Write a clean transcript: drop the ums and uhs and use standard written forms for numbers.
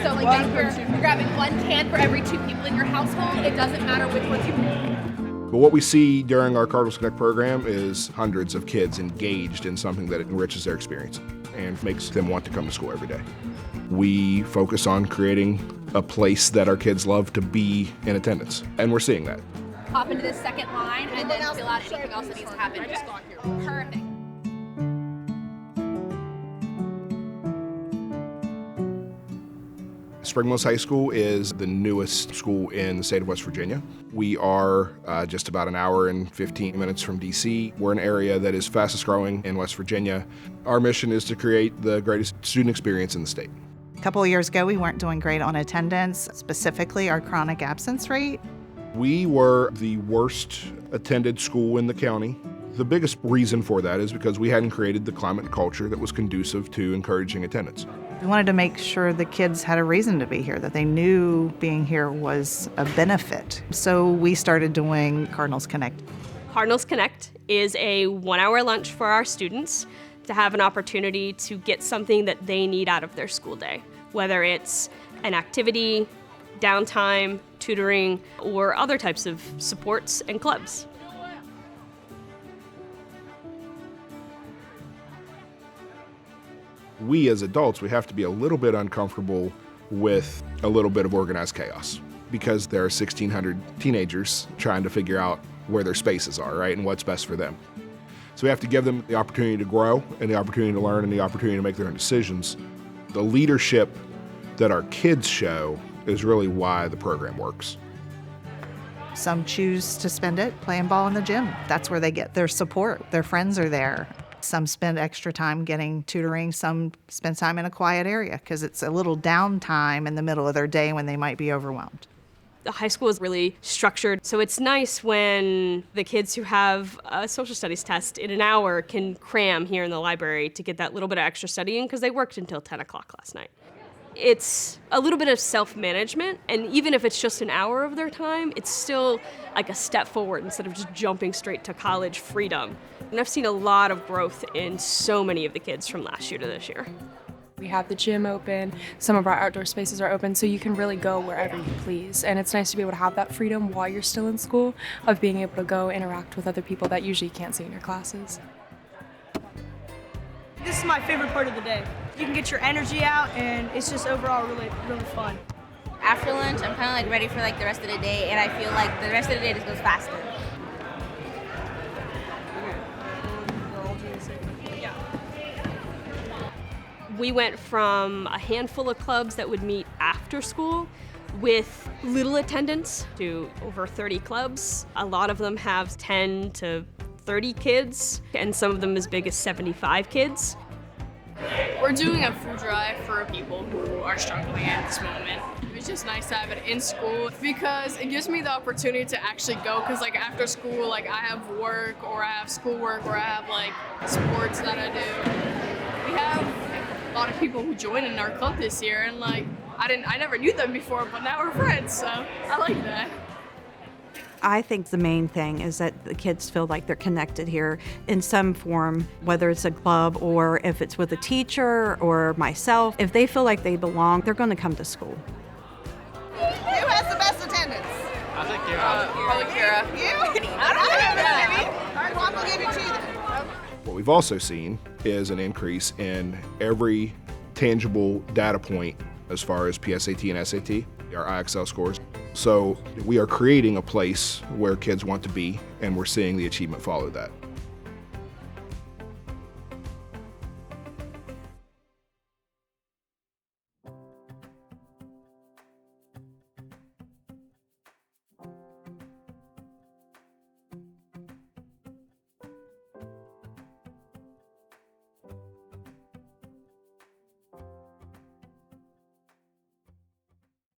So like if you're grabbing 1 can for every 2 people in your household, it doesn't matter which ones you pick. But what we see during our Cardinals Connect program is hundreds of kids engaged in something that enriches their experience and makes them want to come to school every day. We focus on creating a place that our kids love to be in attendance, and we're seeing that. Hop into this second line and then fill out anything else that needs to happen. Perfect. Spring Mills High School is the newest school in the state of West Virginia. We are just about an hour and 15 minutes from DC. We're an area that is fastest growing in West Virginia. Our mission is to create the greatest student experience in the state. A couple of years ago, we weren't doing great on attendance, specifically our chronic absence rate. We were the worst attended school in the county. The biggest reason for that is because we hadn't created the climate and culture that was conducive to encouraging attendance. We wanted to make sure the kids had a reason to be here, that they knew being here was a benefit. So we started doing Cardinals Connect. Cardinals Connect is a 1-hour lunch for our students to have an opportunity to get something that they need out of their school day, whether it's an activity, downtime, tutoring, or other types of supports and clubs. We as adults, we have to be a little bit uncomfortable with a little bit of organized chaos because there are 1,600 teenagers trying to figure out where their spaces are, right, and what's best for them. So we have to give them the opportunity to grow and the opportunity to learn and the opportunity to make their own decisions. The leadership that our kids show is really why the program works. Some choose to spend it playing ball in the gym. That's where they get their support. Their friends are there. Some spend extra time getting tutoring. Some spend time in a quiet area because it's a little downtime in the middle of their day when they might be overwhelmed. The high school is really structured, so it's nice when the kids who have a social studies test in an hour can cram here in the library to get that little bit of extra studying because they worked until 10 o'clock last night. It's a little bit of self-management, and even if it's just an hour of their time, it's still like a step forward instead of just jumping straight to college freedom. And I've seen a lot of growth in so many of the kids from last year to this year. We have the gym open, some of our outdoor spaces are open, so you can really go wherever you please. And it's nice to be able to have that freedom while you're still in school, of being able to go interact with other people that usually you can't see in your classes. This is my favorite part of the day. You can get your energy out, and it's just overall really, really fun. After lunch, I'm kind of like ready for like the rest of the day, and I feel like the rest of the day just goes faster. We went from a handful of clubs that would meet after school with little attendance to over 30 clubs. A lot of them have 10 to 30 kids, and some of them as big as 75 kids. We're doing a food drive for people who are struggling at this moment. It's just nice to have it in school because it gives me the opportunity to actually go, because like after school, like I have work or I have schoolwork or I have like sports that I do. We have a lot of people who joined in our club this year, and like I never knew them before, but now we're friends, so I like that. I think the main thing is that the kids feel like they're connected here in some form, whether it's a club or if it's with a teacher or myself. If they feel like they belong, they're going to come to school. Who has the best attendance? I think probably Kara. You? I don't know. All right, well, I'm going to give you 2 then. What we've also seen is an increase in every tangible data point as far as PSAT and SAT, our IXL scores. So we are creating a place where kids want to be, and we're seeing the achievement follow that.